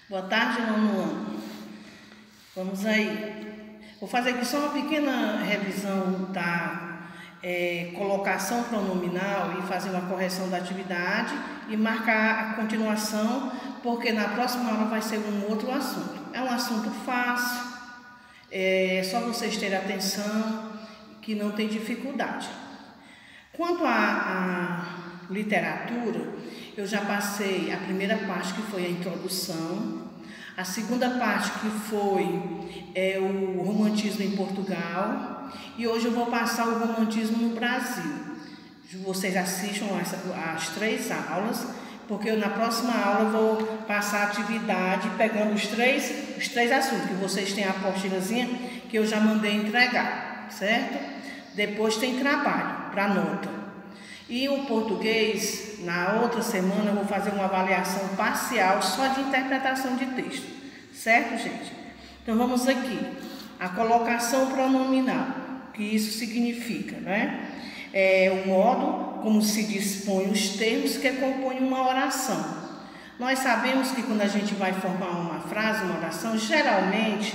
Boa tarde, nono ano. Vamos aí. Vou fazer aqui só uma pequena revisão da colocação pronominal e fazer uma correção da atividade e marcar a continuação, porque na próxima aula vai ser um outro assunto. É um assunto fácil, é só vocês terem atenção, que não tem dificuldade. Quanto à literatura, eu já passei a primeira parte, que foi a introdução, a segunda parte, que foi o romantismo em Portugal, e hoje eu vou passar o romantismo no Brasil. Vocês assistam as 3 aulas, porque na próxima aula eu vou passar a atividade pegando os três assuntos, que vocês têm a apostilazinha que eu já mandei entregar, certo? Depois tem trabalho para nota. E o português, na outra semana, eu vou fazer uma avaliação parcial só de interpretação de texto. Certo, gente? Então, vamos aqui. A colocação pronominal, que isso significa, né? É o modo como se dispõem os termos que compõem uma oração. Nós sabemos que quando a gente vai formar uma frase, uma oração, geralmente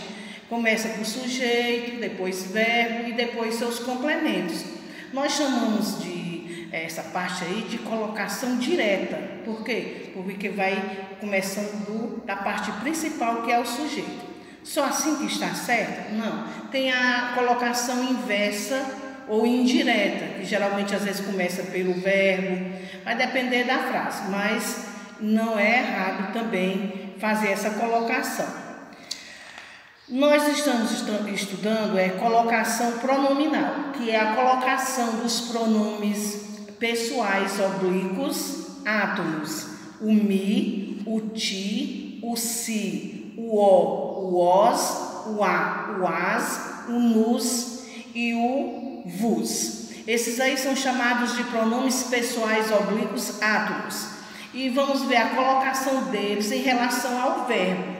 começa por sujeito, depois verbo e depois seus complementos. Nós chamamos de essa parte aí de colocação direta. Por quê? Porque vai começando da parte principal, que é o sujeito. Só assim que está certo? Não. Tem a colocação inversa ou indireta, que geralmente às vezes começa pelo verbo. Vai depender da frase, mas não é errado também fazer essa colocação. Nós estamos estudando colocação pronominal, que é a colocação dos pronomes pessoais oblíquos átomos, o mi, o ti, o si, o o, o os, o a, o as, o nus e o vos. Esses aí são chamados de pronomes pessoais oblíquos átomos. E vamos ver a colocação deles em relação ao verbo.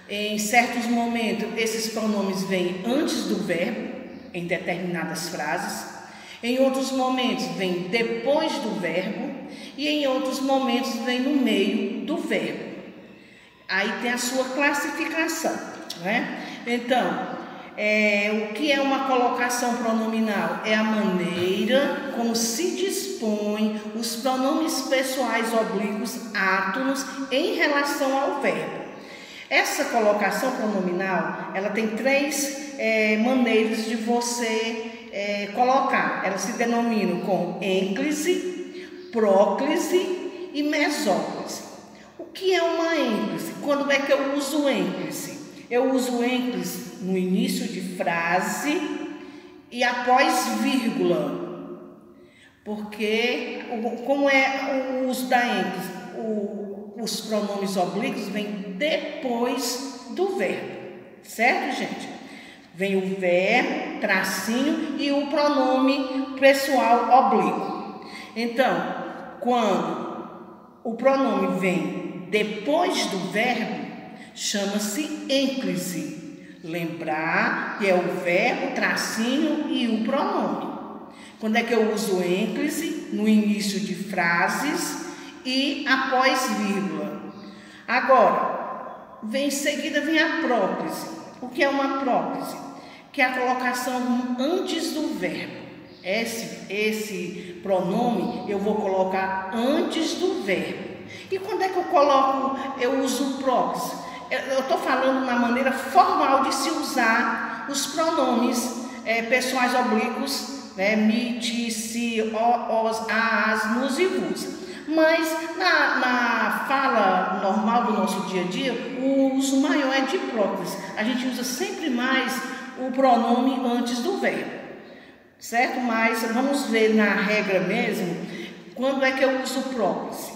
Em certos momentos, esses pronomes vêm antes do verbo, em determinadas frases. Em outros momentos, vem depois do verbo. E em outros momentos, vem no meio do verbo. Aí tem a sua classificação, né? Então, o que é uma colocação pronominal? É a maneira como se dispõem os pronomes pessoais oblíquos átomos em relação ao verbo. Essa colocação pronominal, ela tem 3 maneiras de você colocar. Elas se denominam com ênclise, próclise e mesóclise. O que é uma ênclise? Quando é que eu uso ênclise? Eu uso ênclise no início de frase e após vírgula. Porque, como é o uso da ênclise? Os pronomes oblíquos vêm depois do verbo, certo, gente? Vem o verbo, tracinho e o pronome pessoal oblíquo. Então, quando o pronome vem depois do verbo, chama-se ênclise. Lembrar que é o verbo, tracinho e o pronome. Quando é que eu uso ênclise? No início de frases e após vírgula. Agora, em seguida vem a próclise. O que é uma próclise? Que é a colocação antes do verbo. Esse pronome eu vou colocar antes do verbo. E quando é que eu uso próclise? Eu estou falando na maneira formal de se usar os pronomes pessoais oblíquos, né? Mi, ti, si, os, as, nus e vos. Mas na fala normal do nosso dia a dia, o uso maior é de próclise. A gente usa sempre mais o pronome antes do verbo, certo? Mas vamos ver na regra mesmo, quando é que eu uso próclise?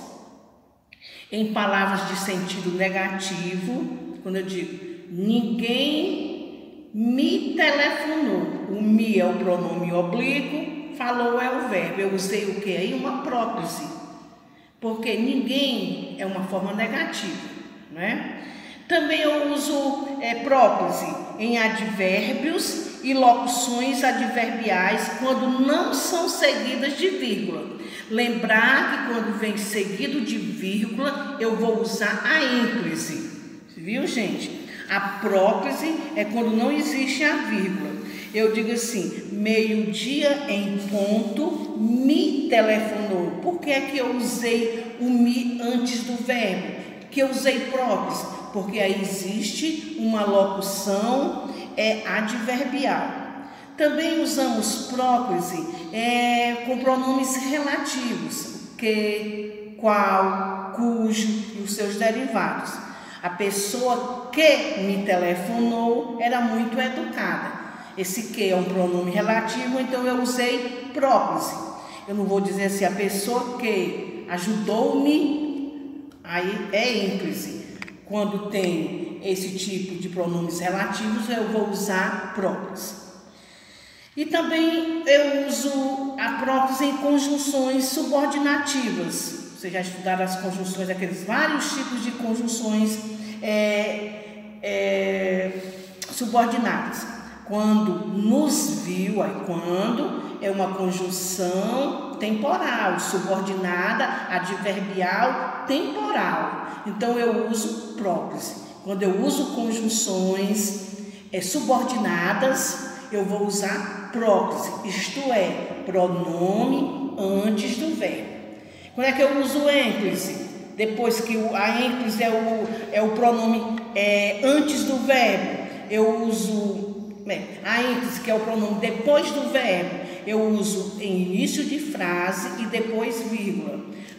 Em palavras de sentido negativo, quando eu digo, ninguém me telefonou. O me é o pronome oblíquo, falou é o verbo. Eu usei o que aí? Uma próclise. Porque ninguém é uma forma negativa, né? Também eu uso próclise em advérbios e locuções adverbiais quando não são seguidas de vírgula. Lembrar que quando vem seguido de vírgula, eu vou usar a ênclise. Viu, gente? A próclise é quando não existe a vírgula. Eu digo assim, meio-dia em ponto, me telefonou. Por que é que eu usei o me antes do verbo? Que eu usei próclise? Porque aí existe uma locução adverbial. Também usamos próclise com pronomes relativos, que, qual, cujo e os seus derivados. A pessoa que me telefonou era muito educada. Esse que é um pronome relativo, então eu usei próclise. Eu não vou dizer assim, a pessoa que ajudou-me, aí é ínclise. Quando tem esse tipo de pronomes relativos, eu vou usar próclise. E também eu uso a próclise em conjunções subordinativas. Vocês já estudaram as conjunções, aqueles vários tipos de conjunções subordinadas. Quando nos viu, aí quando é uma conjunção temporal, subordinada, adverbial, temporal. Então eu uso próclise. Quando eu uso conjunções subordinadas, eu vou usar próclise, isto é, pronome antes do verbo. Quando é que eu uso ênclise? Depois que a ênclise é o pronome antes do verbo, eu uso a ênclise, que é o pronome depois do verbo, eu uso em início de frase e depois vírgula.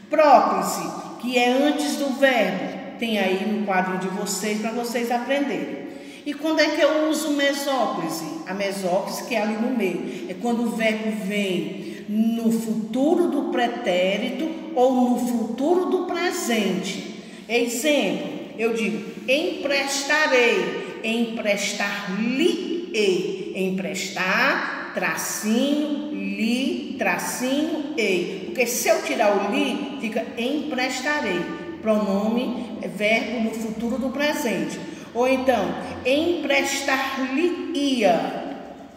Próclise, que é antes do verbo, tem aí no quadro de vocês para vocês aprenderem. E quando é que eu uso mesóclise? A mesóclise, que é ali no meio, é quando o verbo vem no futuro do pretérito ou no futuro do presente. Exemplo, eu digo emprestarei, emprestar-lhe-ei, emprestar, tracinho, lhe, tracinho, ei. Porque se eu tirar o lhe, fica emprestarei, pronome, verbo no futuro do presente. Ou então, emprestar-lhe-ia.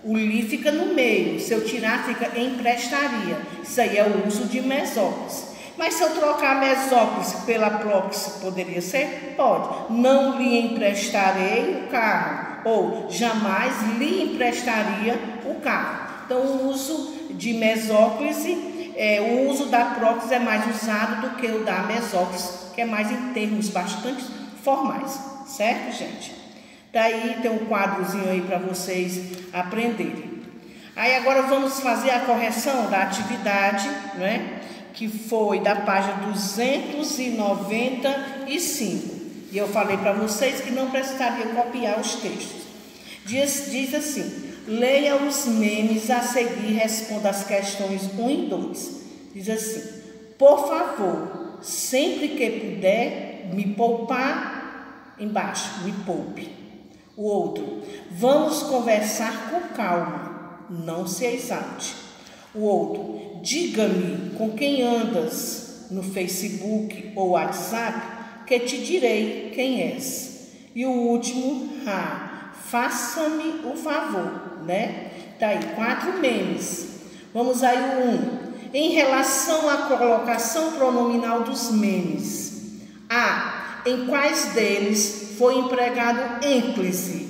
O li fica no meio, se eu tirar fica emprestaria. Isso aí é o uso de mesóclise. Mas se eu trocar mesóclise pela próclise, poderia ser? Pode. Não lhe emprestarei o carro. Ou jamais lhe emprestaria o carro. Então o uso de mesóclise, o uso da próclise é mais usado do que o da mesóclise, que é mais em termos bastante formais. Certo, gente? Daí tem um quadrozinho aí para vocês aprenderem. Aí agora vamos fazer a correção da atividade, né? Que foi da página 295. E eu falei para vocês que não precisaria copiar os textos. Diz assim, leia os memes a seguir, responda as questões 1 e 2. Diz assim, por favor, sempre que puder, me poupar, embaixo, me poupe. O outro, vamos conversar com calma, não se exalte. O outro, diga-me com quem andas no Facebook ou WhatsApp, que te direi quem és. E o último, faça-me o favor, né? Tá aí, 4 memes. Vamos aí o 1. Em relação à colocação pronominal dos memes. Em quais deles foi empregado ênclise?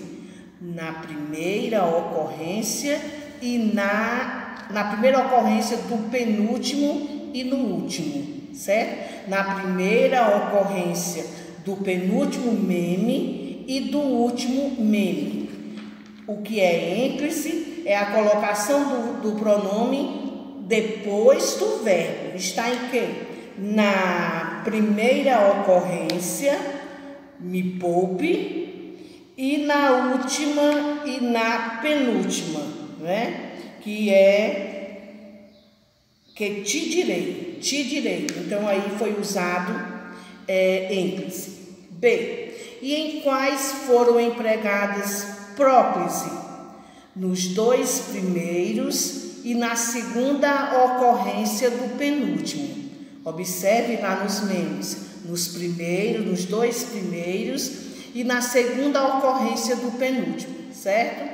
Na primeira ocorrência e na primeira ocorrência do penúltimo e no último, certo? Na primeira ocorrência do penúltimo meme e do último meme. O que é ênclise? É a colocação do pronome depois do verbo. Está em quê? Na primeira ocorrência, me poupe, e na última e na penúltima, né? Que é que te direi. Então aí foi usado ênclise. B. E em quais foram empregadas próclise? Nos 2 primeiros e na segunda ocorrência do penúltimo. Observe lá nos memes, nos 2 primeiros e na segunda ocorrência do penúltimo, certo?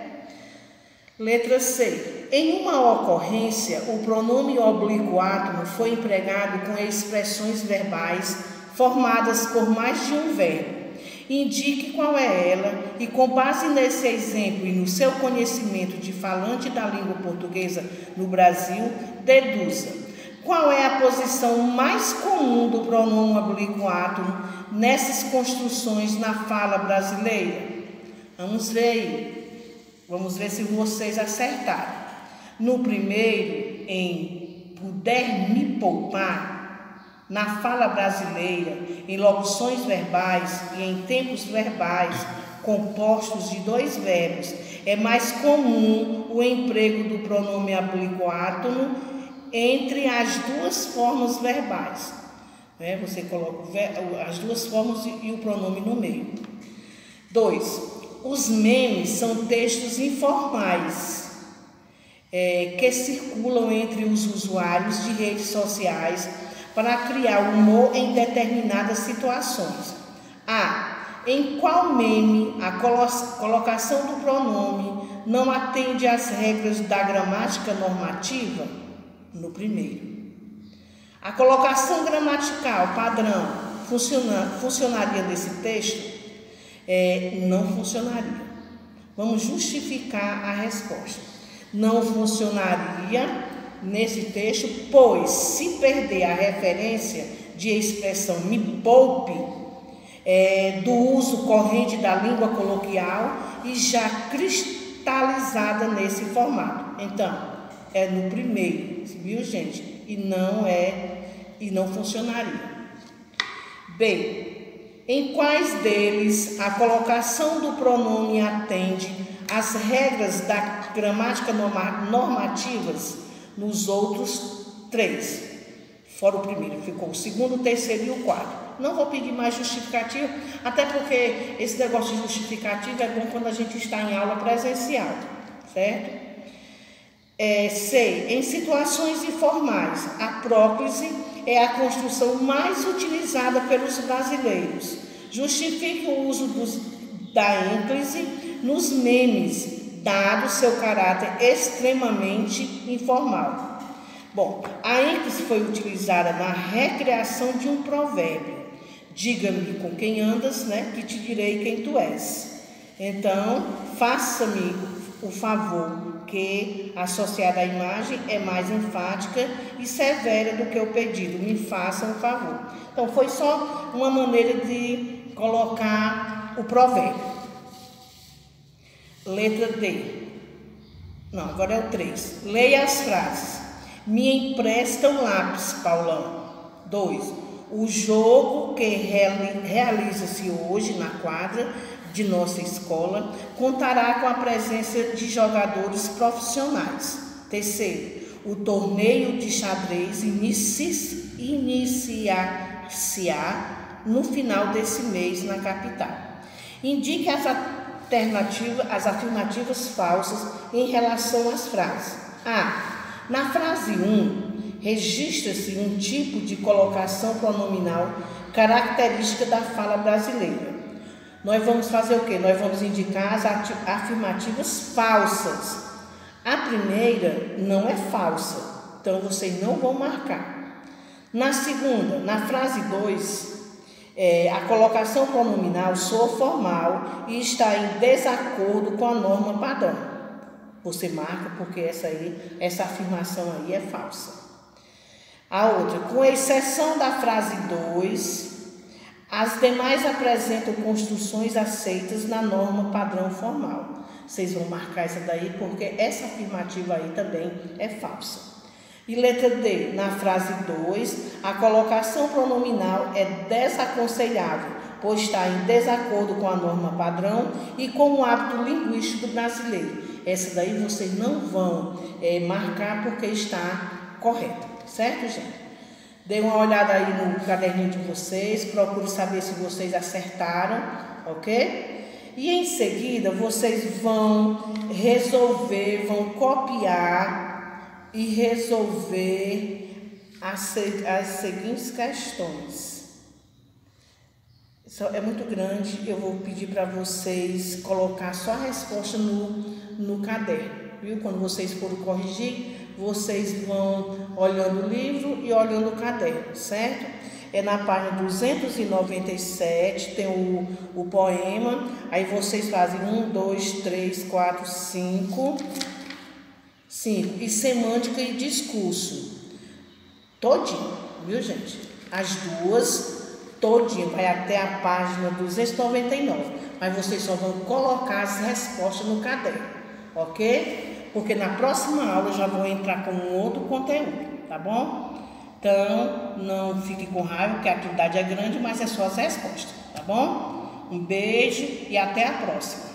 Letra C. Em uma ocorrência, o pronome oblíquo átomo foi empregado com expressões verbais formadas por mais de um verbo. Indique qual é ela e, com base nesse exemplo e no seu conhecimento de falante da língua portuguesa no Brasil, deduza qual é a posição mais comum do pronome oblíquo átono nessas construções na fala brasileira. Vamos ver aí. Vamos ver se vocês acertaram. No primeiro, em puder me poupar, na fala brasileira, em locuções verbais e em tempos verbais compostos de dois verbos, é mais comum o emprego do pronome oblíquo átono entre as duas formas verbais. Você coloca as duas formas e o pronome no meio. 2. Os memes são textos informais que circulam entre os usuários de redes sociais para criar humor em determinadas situações. Em qual meme a colocação do pronome não atende às regras da gramática normativa? No primeiro. A colocação gramatical padrão funcionaria nesse texto? Não funcionaria. Vamos justificar a resposta. Não funcionaria nesse texto, pois se perder a referência de expressão me poupe do uso corrente da língua coloquial e já cristalizada nesse formato. Então, é no primeiro, viu, gente? E não funcionaria. B. Em quais deles a colocação do pronome atende às regras da gramática normativas? Nos outros 3, fora o primeiro, ficou o segundo, o terceiro e o quarto. Não vou pedir mais justificativo, até porque esse negócio de justificativo é bom quando a gente está em aula presencial, certo? C. Em situações informais, a próclise é a construção mais utilizada pelos brasileiros. Justifique o uso da ênclise nos memes, dado seu caráter extremamente informal. Bom, a ênclise foi utilizada na recriação de um provérbio. Diga-me com quem andas, que te direi quem tu és. Então, faça-me o favor, que associada à imagem é mais enfática e severa do que o pedido. Me faça um favor. Então, foi só uma maneira de colocar o provérbio. Letra D. Não, agora é o 3. Leia as frases. Me empresta um lápis, Paulão. 2. O jogo que realiza-se hoje na quadra de nossa escola contará com a presença de jogadores profissionais. 3. O torneio de xadrez iniciar-se-á no final desse mês na capital. Indique as afirmativas falsas em relação às frases. Na frase 1, registra-se um tipo de colocação pronominal característica da fala brasileira. Nós vamos fazer o quê? Nós vamos indicar as afirmativas falsas. A primeira não é falsa, então vocês não vão marcar. Na segunda, na frase 2, a colocação pronominal soa formal e está em desacordo com a norma padrão. Você marca porque essa afirmação aí é falsa. A outra, com exceção da frase 2, as demais apresentam construções aceitas na norma padrão formal. Vocês vão marcar essa daí porque essa afirmativa aí também é falsa. E letra D, na frase 2, a colocação pronominal é desaconselhável, pois está em desacordo com a norma padrão e com o hábito linguístico do brasileiro. Essa daí vocês não vão marcar porque está correta, certo, gente? Dê uma olhada aí no caderninho de vocês, procure saber se vocês acertaram, ok? E em seguida vocês vão vão copiar e resolver as seguintes questões. Isso é muito grande, eu vou pedir para vocês colocar só a resposta no caderno, viu? Quando vocês forem corrigir, vocês vão olhando o livro e olhando o caderno, certo? É na página 297, tem o poema. Aí vocês fazem 1, 2, 3, 4, 5. E semântica e discurso. Todinho, viu, gente? As duas, todinho, vai até a página 299. Mas vocês só vão colocar as respostas no caderno, ok? Porque na próxima aula eu já vou entrar com um outro conteúdo, tá bom? Então, não fique com raiva, porque a atividade é grande, mas é só as respostas, tá bom? Um beijo e até a próxima.